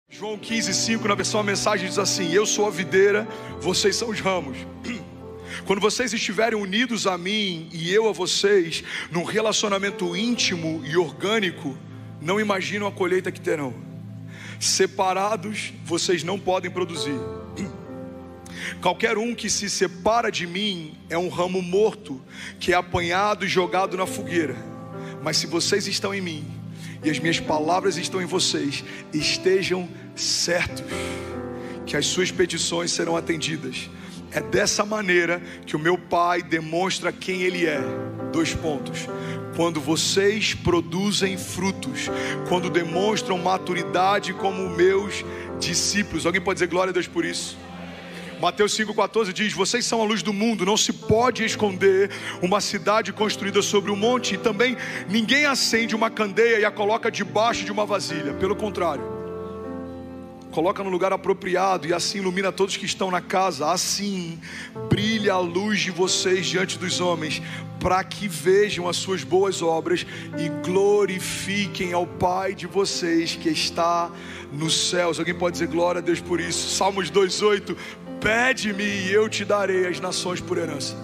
João 15:5 na versão a mensagem diz assim: eu sou a videira, vocês são os ramos. Quando vocês estiverem unidos a mim e eu a vocês, num relacionamento íntimo e orgânico, não imaginam a colheita que terão. Separados, vocês não podem produzir. Qualquer um que se separa de mim é um ramo morto, que é apanhado e jogado na fogueira. Mas se vocês estão em mim e as minhas palavras estão em vocês, estejam certos que as suas petições serão atendidas. É dessa maneira que o meu Pai demonstra quem Ele é. 2 pontos. Quando vocês produzem frutos, quando demonstram maturidade como meus discípulos. Alguém pode dizer glória a Deus por isso? Mateus 5,14 diz: vocês são a luz do mundo, não se pode esconder uma cidade construída sobre um monte. E também ninguém acende uma candeia e a coloca debaixo de uma vasilha. Pelo contrário, coloca no lugar apropriado e assim ilumina todos que estão na casa. Assim brilha a luz de vocês diante dos homens, para que vejam as suas boas obras e glorifiquem ao Pai de vocês que está nos céus. Alguém pode dizer glória a Deus por isso? Salmos 2,8: pede-me e eu te darei as nações por herança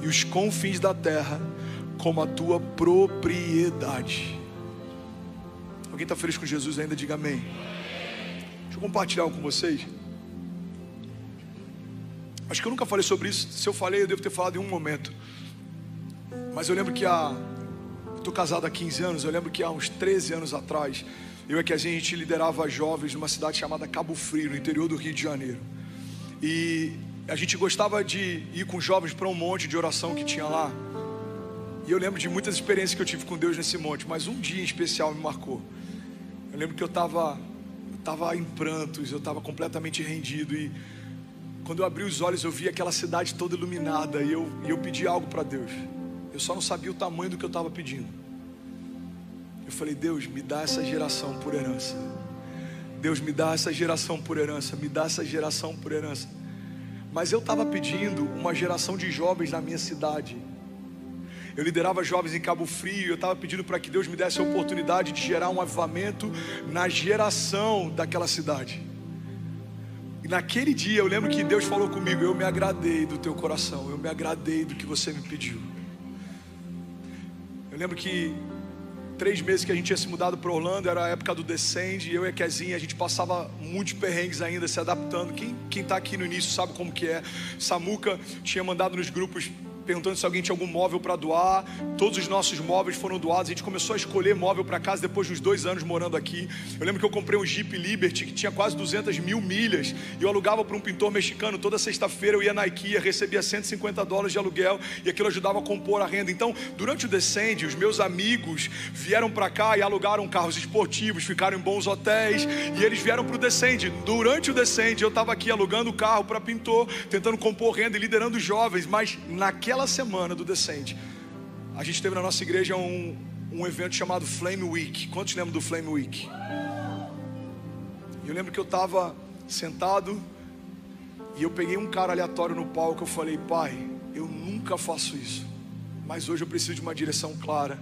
e os confins da terra como a tua propriedade. Alguém está feliz com Jesus ainda? Diga amém. Deixa eu compartilhar algo com vocês. Acho que eu nunca falei sobre isso. Se eu falei, eu devo ter falado em um momento. Mas eu lembro que eu estou casado há 15 anos. Eu lembro que há uns 13 anos atrás, eu e a gente liderava jovens numa cidade chamada Cabo Frio, no interior do Rio de Janeiro. E a gente gostava de ir com jovens para um monte de oração que tinha lá. E eu lembro de muitas experiências que eu tive com Deus nesse monte. Mas um dia em especial me marcou. Eu lembro que eu estava em prantos, eu estava completamente rendido. E quando eu abri os olhos, eu vi aquela cidade toda iluminada. E eu pedi algo para Deus. Eu só não sabia o tamanho do que eu estava pedindo. Eu falei: Deus, me dá essa geração por herança. Deus, me dá essa geração por herança. Me dá essa geração por herança. Mas eu estava pedindo uma geração de jovens na minha cidade. Eu liderava jovens em Cabo Frio. Eu estava pedindo para que Deus me desse a oportunidade de gerar um avivamento na geração daquela cidade. E naquele dia eu lembro que Deus falou comigo: eu me agradei do teu coração, eu me agradei do que você me pediu. Eu lembro que 3 meses que a gente tinha se mudado para Orlando, era a época do Descende. Eu e a Kezinha, a gente passava muitos perrengues ainda, se adaptando. Quem está aqui no início sabe como que é. Samuca tinha mandado nos grupos perguntando se alguém tinha algum móvel para doar. Todos os nossos móveis foram doados. A gente começou a escolher móvel para casa depois de uns 2 anos morando aqui. Eu lembro que eu comprei um Jeep Liberty que tinha quase 200 mil milhas. E eu alugava para um pintor mexicano. Toda sexta-feira eu ia na IKEA, recebia $150 de aluguel. E aquilo ajudava a compor a renda. Então, durante o Descende, os meus amigos vieram para cá e alugaram carros esportivos, ficaram em bons hotéis. E eles vieram para o Descende. Durante o Descende, eu estava aqui alugando carro para pintor, tentando compor renda e liderando os jovens. Mas naquela semana do Descende, a gente teve na nossa igreja um evento chamado Flame Week. Quantos lembram do Flame Week? Eu lembro que eu estava sentado e eu peguei um cara aleatório no palco. Eu falei: Pai, eu nunca faço isso, mas hoje eu preciso de uma direção clara.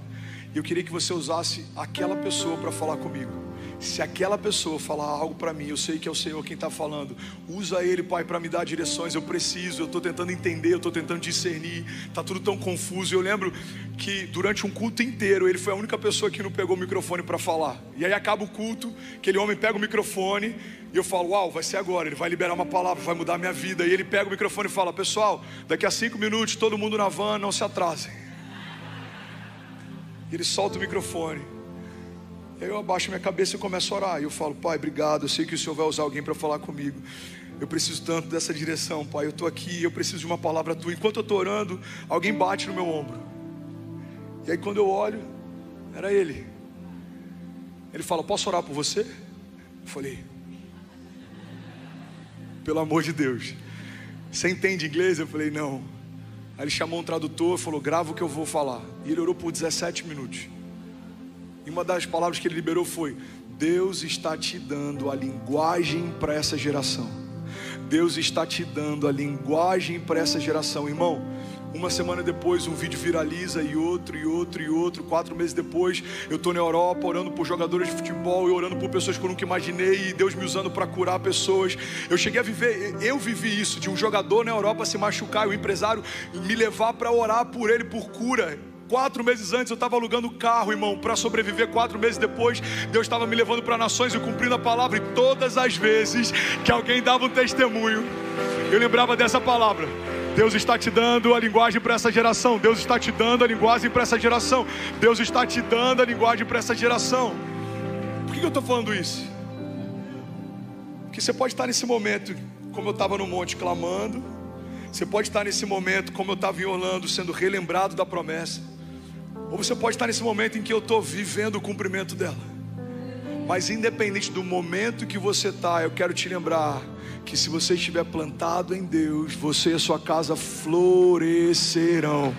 E eu queria que você usasse aquela pessoa para falar comigo. Se aquela pessoa falar algo para mim, eu sei que é o Senhor quem está falando. Usa Ele, Pai, para me dar direções. Eu estou tentando entender, eu estou tentando discernir. Está tudo tão confuso. Eu lembro que durante um culto inteiro, ele foi a única pessoa que não pegou o microfone para falar. E aí acaba o culto, aquele homem pega o microfone e eu falo: uau, vai ser agora, ele vai liberar uma palavra, vai mudar a minha vida. E ele pega o microfone e fala: pessoal, daqui a 5 minutos, todo mundo na van, não se atrasem. E ele solta o microfone. Aí eu abaixo minha cabeça e começo a orar. E eu falo: Pai, obrigado, eu sei que o Senhor vai usar alguém para falar comigo. Eu preciso tanto dessa direção, Pai. Eu estou aqui, eu preciso de uma palavra tua. Enquanto eu estou orando, alguém bate no meu ombro. E aí quando eu olho, era ele. Ele fala: posso orar por você? Eu falei: pelo amor de Deus, você entende inglês? Eu falei: não. Aí ele chamou um tradutor e falou: grava o que eu vou falar. E ele orou por 17 minutos. E uma das palavras que ele liberou foi: Deus está te dando a linguagem para essa geração. Deus está te dando a linguagem para essa geração. Irmão, Uma semana depois um vídeo viraliza e outro. 4 meses depois eu estou na Europa orando por jogadores de futebol e orando por pessoas que eu nunca imaginei, e Deus me usando para curar pessoas. Eu vivi isso, de um jogador na Europa se machucar e o empresário me levar para orar por ele, por cura. 4 meses antes eu estava alugando carro, irmão, para sobreviver. 4 meses depois, Deus estava me levando para nações e cumprindo a palavra. E todas as vezes que alguém dava um testemunho, eu lembrava dessa palavra: Deus está te dando a linguagem para essa geração. Deus está te dando a linguagem para essa geração. Deus está te dando a linguagem para essa geração. Por que eu estou falando isso? Porque você pode estar nesse momento, como eu estava no monte clamando. Você pode estar nesse momento, como eu estava em Orlando, sendo relembrado da promessa. Ou você pode estar nesse momento em que eu estou vivendo o cumprimento dela. Mas independente do momento que você está, eu quero te lembrar que se você estiver plantado em Deus, você e a sua casa florescerão.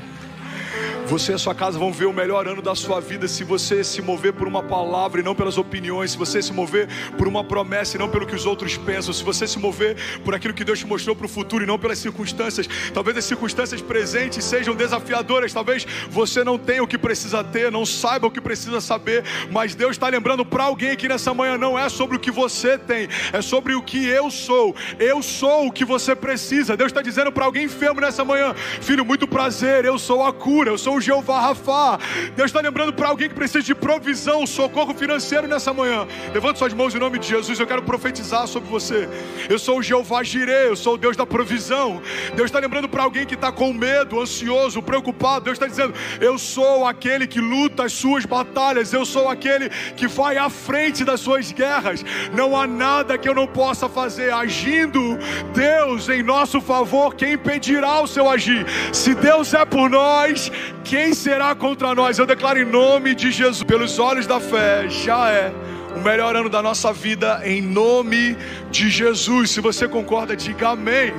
Você e a sua casa vão ver o melhor ano da sua vida se você se mover por uma palavra e não pelas opiniões. Se você se mover por uma promessa e não pelo que os outros pensam. Se você se mover por aquilo que Deus te mostrou para o futuro e não pelas circunstâncias. Talvez as circunstâncias presentes sejam desafiadoras. Talvez você não tenha o que precisa ter, não saiba o que precisa saber. Mas Deus está lembrando para alguém aqui nessa manhã: não é sobre o que você tem, é sobre o que eu sou. Eu sou o que você precisa. Deus está dizendo para alguém enfermo nessa manhã: filho, muito prazer, eu sou a cura, eu sou o Jeová Rafá. Deus está lembrando para alguém que precisa de provisão, socorro financeiro nessa manhã. Levante suas mãos em nome de Jesus. Eu quero profetizar sobre você. Eu sou o Jeová Jireh, eu sou o Deus da provisão. Deus está lembrando para alguém que está com medo, ansioso, preocupado. Deus está dizendo: eu sou aquele que luta as suas batalhas. Eu sou aquele que vai à frente das suas guerras. Não há nada que eu não possa fazer. Agindo Deus em nosso favor, quem impedirá o seu agir? Se Deus é por nós, quem será contra nós? Eu declaro em nome de Jesus, pelos olhos da fé, já é o melhor ano da nossa vida, em nome de Jesus. Se você concorda, diga amém.